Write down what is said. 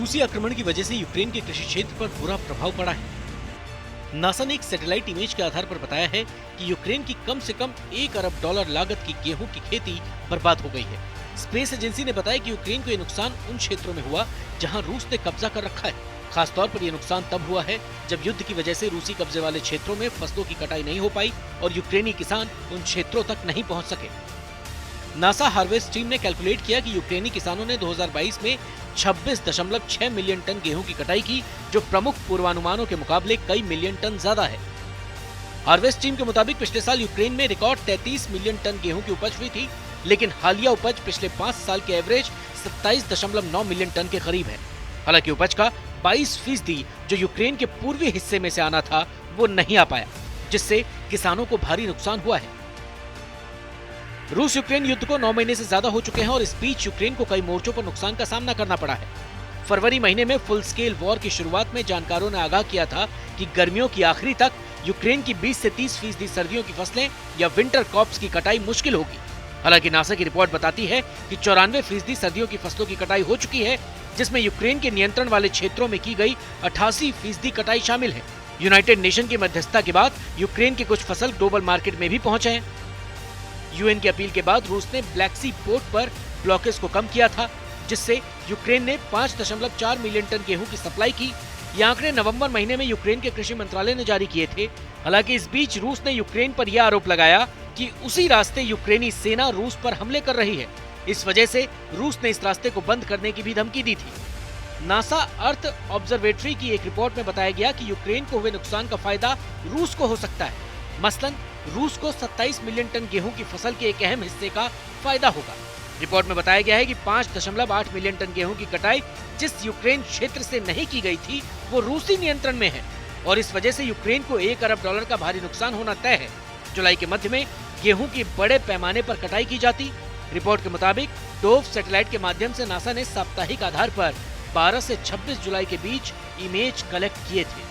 रूसी आक्रमण की वजह से यूक्रेन के कृषि क्षेत्र पर बुरा प्रभाव पड़ा है। नासा ने एक सैटेलाइट इमेज के आधार पर बताया है कि यूक्रेन की कम से कम $1 अरब लागत की गेहूं की खेती बर्बाद हो गई है। स्पेस एजेंसी ने बताया कि यूक्रेन को ये नुकसान उन क्षेत्रों में हुआ जहां रूस ने कब्जा कर रखा है। खास तौर पर यह नुकसान तब हुआ है जब युद्ध की वजह से रूसी कब्जे वाले क्षेत्रों में फसलों की कटाई नहीं हो पाई और यूक्रेनी किसान उन क्षेत्रों तक नहीं पहुंच सके। नासा हार्वेस्ट टीम ने कैलकुलेट किया कि यूक्रेनी किसानों ने 2022 में 26.6 मिलियन टन गेहूं की कटाई की, जो प्रमुख पूर्वानुमानों के मुकाबले कई मिलियन टन ज्यादा है। हार्वेस्ट टीम के मुताबिक पिछले साल यूक्रेन में रिकॉर्ड 33 मिलियन टन गेहूं की उपज हुई थी, लेकिन हालिया उपज पिछले 5 साल के एवरेज 27.9 मिलियन टन के करीब है। हालांकि उपज का 22% जो यूक्रेन के पूर्वी हिस्से में से आना था वो नहीं आ पाया, जिससे किसानों को भारी नुकसान हुआ है। रूस यूक्रेन युद्ध को 9 महीने से ज्यादा हो चुके हैं और इस बीच यूक्रेन को कई मोर्चों पर नुकसान का सामना करना पड़ा है। फरवरी महीने में फुल स्केल वॉर की शुरुआत में जानकारों ने आगाह किया था कि गर्मियों की आखिरी तक यूक्रेन की 20 से 30% सर्दियों की फसलें या विंटर क्रॉप्स की कटाई मुश्किल होगी। हालांकि नासा की रिपोर्ट बताती है कि 94% सर्दियों की फसलों की कटाई हो चुकी है, जिसमें यूक्रेन के नियंत्रण वाले क्षेत्रों में की गई 88% कटाई शामिल है। यूनाइटेड नेशन की मध्यस्थता के बाद यूक्रेन के कुछ फसल ग्लोबल मार्केट में भी पहुंचे हैं। यूएन की अपील के बाद रूस ने ब्लैक सी पोर्ट पर ब्लॉकेज को कम किया था, जिससे यूक्रेन ने 5.4 मिलियन टन गेहूं की सप्लाई की। ये आंकड़े नवंबर महीने में यूक्रेन के कृषि मंत्रालय ने जारी किए थे। हालांकि इस बीच रूस ने यूक्रेन पर यह आरोप लगाया कि उसी रास्ते यूक्रेनी सेना रूस पर हमले कर रही है। इस वजह से रूस ने इस रास्ते को बंद करने की भी धमकी दी थी। नासा अर्थ ऑब्जर्वेटरी की एक रिपोर्ट में बताया गया कि यूक्रेन को हुए नुकसान का फायदा रूस को हो सकता है। मसलन रूस को 27 मिलियन टन गेहूं की फसल के एक अहम हिस्से का फायदा होगा। रिपोर्ट में बताया गया है कि 5.8 मिलियन टन गेहूं की कटाई जिस यूक्रेन क्षेत्र से नहीं की गई थी वो रूसी नियंत्रण में है और इस वजह से यूक्रेन को $1 अरब का भारी नुकसान होना तय है। जुलाई के मध्य में गेहूं की बड़े पैमाने पर कटाई की जाती। रिपोर्ट के मुताबिक डोव सैटेलाइट के माध्यम से नासा ने साप्ताहिक आधार पर 12 से 26 जुलाई के बीच इमेज कलेक्ट किए थे।